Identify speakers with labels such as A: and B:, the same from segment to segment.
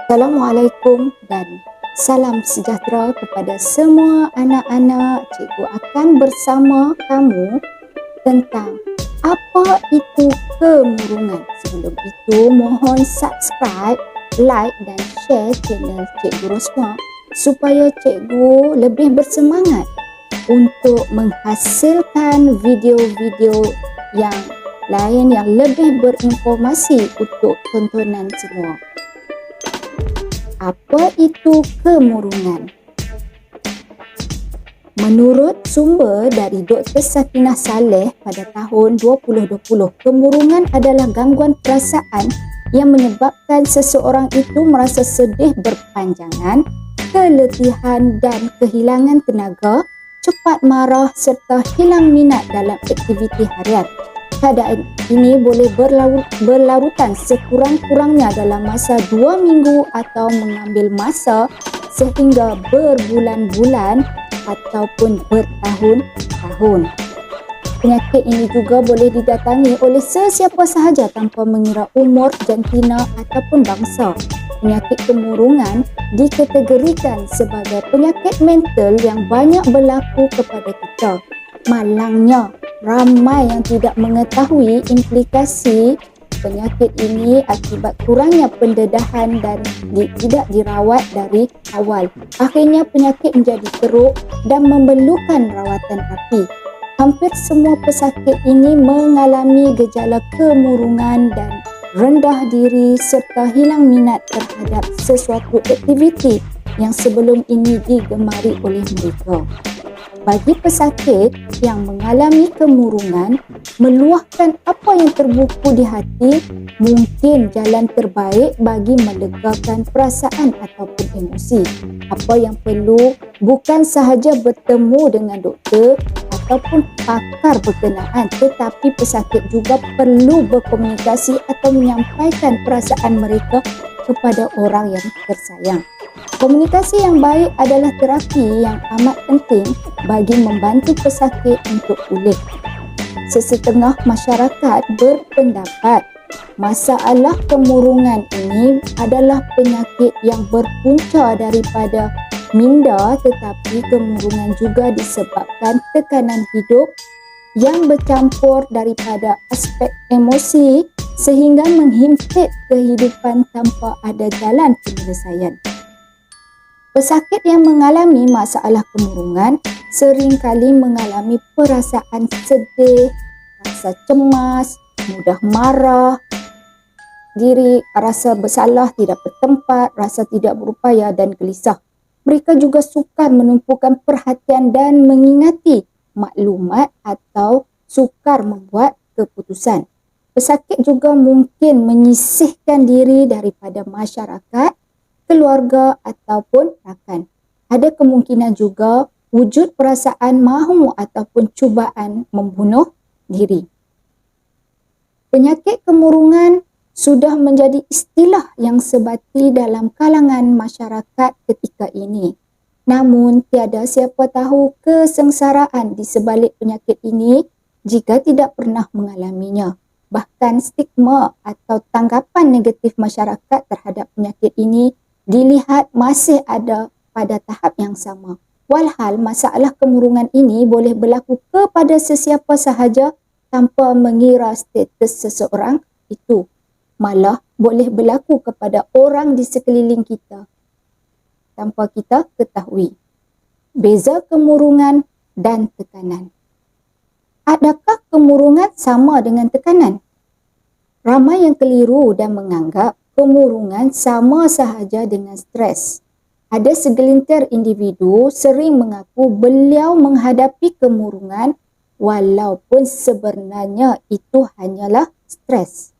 A: Assalamualaikum dan salam sejahtera kepada semua anak-anak. Cikgu akan bersama kamu tentang apa itu kemurungan. Sebelum itu, mohon subscribe, like dan share channel Cikgu Rosma supaya cikgu lebih bersemangat untuk menghasilkan video-video yang lain yang lebih berinformasi untuk tontonan semua. Apa itu kemurungan? Menurut sumber dari Dr. Sakinah Saleh pada tahun 2020, kemurungan adalah gangguan perasaan yang menyebabkan seseorang itu merasa sedih berpanjangan, keletihan dan kehilangan tenaga, cepat marah serta hilang minat dalam aktiviti harian. Keadaan ini boleh berlarutan sekurang-kurangnya dalam masa 2 minggu atau mengambil masa sehingga berbulan-bulan ataupun bertahun-tahun. Penyakit ini juga boleh didatangi oleh sesiapa sahaja tanpa mengira umur, jantina ataupun bangsa. Penyakit kemurungan dikategorikan sebagai penyakit mental yang banyak berlaku kepada kita. Malangnya, ramai yang tidak mengetahui implikasi penyakit ini akibat kurangnya pendedahan dan tidak dirawat dari awal. Akhirnya penyakit menjadi teruk dan memerlukan rawatan rapi. Hampir semua pesakit ini mengalami gejala kemurungan dan rendah diri serta hilang minat terhadap sesuatu aktiviti yang sebelum ini digemari oleh mereka. Bagi pesakit yang mengalami kemurungan, meluahkan apa yang terbuku di hati mungkin jalan terbaik bagi melegakan perasaan ataupun emosi. Apa yang perlu bukan sahaja bertemu dengan doktor ataupun pakar berkenaan, tetapi pesakit juga perlu berkomunikasi atau menyampaikan perasaan mereka kepada orang yang tersayang. Komunikasi yang baik adalah terapi yang amat penting bagi membantu pesakit untuk pulih. Sesetengah masyarakat berpendapat masalah kemurungan ini adalah penyakit yang berpunca daripada minda, tetapi kemurungan juga disebabkan tekanan hidup yang bercampur daripada aspek emosi sehingga menghimpit kehidupan tanpa ada jalan penyelesaian. Pesakit yang mengalami masalah kemurungan seringkali mengalami perasaan sedih, rasa cemas, mudah marah diri, rasa bersalah tidak bertempat, rasa tidak berupaya dan gelisah. Mereka juga sukar menumpukan perhatian dan mengingati maklumat atau sukar membuat keputusan. Pesakit juga mungkin menyisihkan diri daripada masyarakat, keluarga ataupun rakan. Ada kemungkinan juga wujud perasaan mahu ataupun cubaan membunuh diri. Penyakit kemurungan sudah menjadi istilah yang sebati dalam kalangan masyarakat ketika ini. Namun tiada siapa tahu kesengsaraan di sebalik penyakit ini jika tidak pernah mengalaminya. Bahkan stigma atau tanggapan negatif masyarakat terhadap penyakit ini dilihat masih ada pada tahap yang sama. Walhal masalah kemurungan ini boleh berlaku kepada sesiapa sahaja tanpa mengira status seseorang itu. Malah boleh berlaku kepada orang di sekeliling kita tanpa kita ketahui. Beza kemurungan dan tekanan. Adakah kemurungan sama dengan tekanan? Ramai yang keliru dan menganggap kemurungan sama sahaja dengan stres. Ada segelintir individu sering mengaku beliau menghadapi kemurungan walaupun sebenarnya itu hanyalah stres.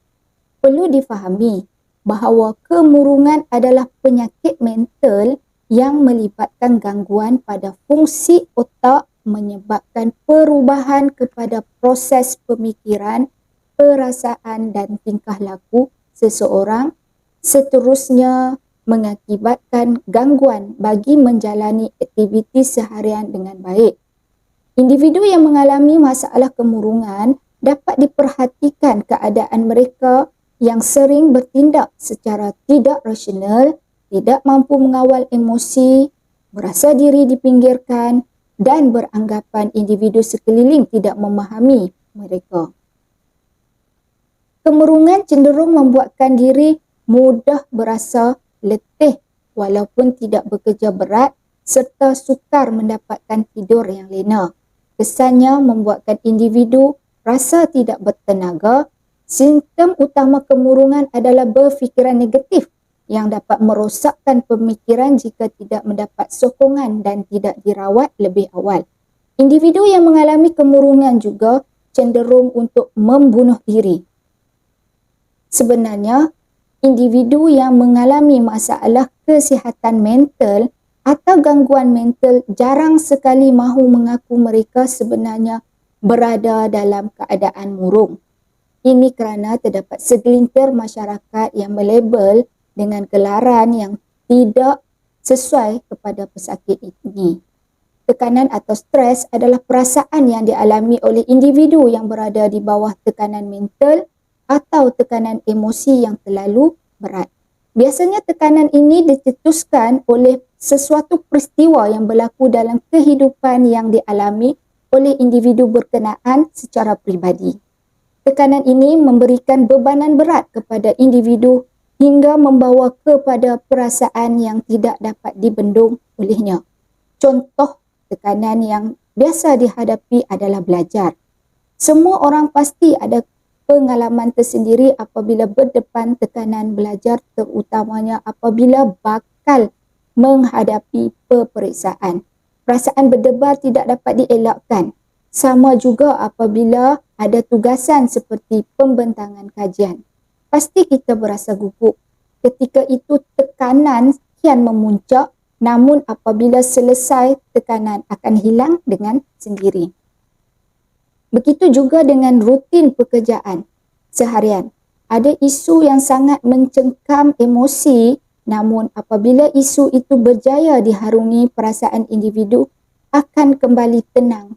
A: Perlu difahami bahawa kemurungan adalah penyakit mental yang melibatkan gangguan pada fungsi otak menyebabkan perubahan kepada proses pemikiran, perasaan dan tingkah laku seseorang, seterusnya mengakibatkan gangguan bagi menjalani aktiviti seharian dengan baik. Individu yang mengalami masalah kemurungan dapat diperhatikan keadaan mereka yang sering bertindak secara tidak rasional, tidak mampu mengawal emosi, merasa diri dipinggirkan dan beranggapan individu sekeliling tidak memahami mereka. Kemurungan cenderung membuatkan diri mudah berasa letih walaupun tidak bekerja berat serta sukar mendapatkan tidur yang lena. Kesannya membuatkan individu rasa tidak bertenaga. Simptom utama kemurungan adalah berfikiran negatif yang dapat merosakkan pemikiran jika tidak mendapat sokongan dan tidak dirawat lebih awal. Individu yang mengalami kemurungan juga cenderung untuk membunuh diri. Sebenarnya, individu yang mengalami masalah kesihatan mental atau gangguan mental jarang sekali mahu mengaku mereka sebenarnya berada dalam keadaan murung. Ini kerana terdapat segelintir masyarakat yang melabel dengan gelaran yang tidak sesuai kepada pesakit ini. Tekanan atau stres adalah perasaan yang dialami oleh individu yang berada di bawah tekanan mental atau tekanan emosi yang terlalu berat. Biasanya tekanan ini dicetuskan oleh sesuatu peristiwa yang berlaku dalam kehidupan yang dialami oleh individu berkenaan secara peribadi. Tekanan ini memberikan bebanan berat kepada individu hingga membawa kepada perasaan yang tidak dapat dibendung olehnya. Contoh tekanan yang biasa dihadapi adalah belajar. Semua orang pasti ada pengalaman tersendiri apabila berdepan tekanan belajar, terutamanya apabila bakal menghadapi peperiksaan. Perasaan berdebar tidak dapat dielakkan. Sama juga apabila ada tugasan seperti pembentangan kajian. Pasti kita berasa gugup. Ketika itu tekanan kian memuncak, namun apabila selesai, tekanan akan hilang dengan sendiri. Begitu juga dengan rutin pekerjaan seharian. Ada isu yang sangat mencengkam emosi, namun apabila isu itu berjaya diharungi perasaan individu, akan kembali tenang.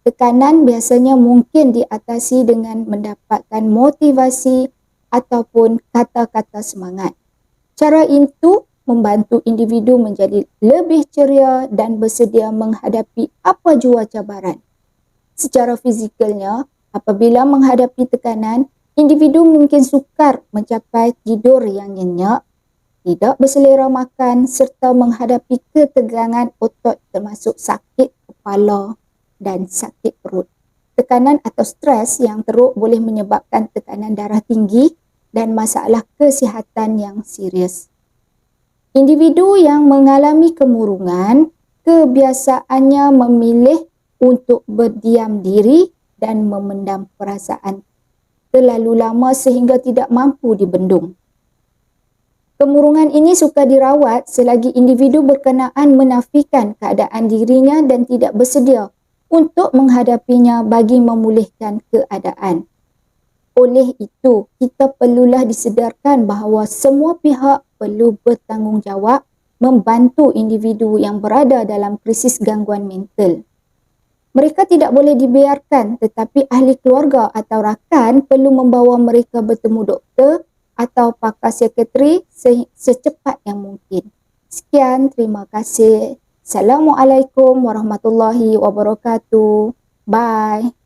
A: Tekanan biasanya mungkin diatasi dengan mendapatkan motivasi ataupun kata-kata semangat. Cara itu membantu individu menjadi lebih ceria dan bersedia menghadapi apa jua cabaran. Secara fizikalnya, apabila menghadapi tekanan, individu mungkin sukar mencapai tidur yang nyenyak, tidak berselera makan serta menghadapi ketegangan otot termasuk sakit kepala dan sakit perut. Tekanan atau stres yang teruk boleh menyebabkan tekanan darah tinggi dan masalah kesihatan yang serius. Individu yang mengalami kemurungan kebiasaannya memilih untuk berdiam diri dan memendam perasaan terlalu lama sehingga tidak mampu dibendung. Kemurungan ini suka dirawat selagi individu berkenaan menafikan keadaan dirinya dan tidak bersedia untuk menghadapinya bagi memulihkan keadaan. Oleh itu, kita perlulah disedarkan bahawa semua pihak perlu bertanggungjawab membantu individu yang berada dalam krisis gangguan mental. Mereka tidak boleh dibiarkan, tetapi ahli keluarga atau rakan perlu membawa mereka bertemu doktor atau pakar psikiatri secepat yang mungkin. Sekian, terima kasih. Assalamualaikum warahmatullahi wabarakatuh. Bye.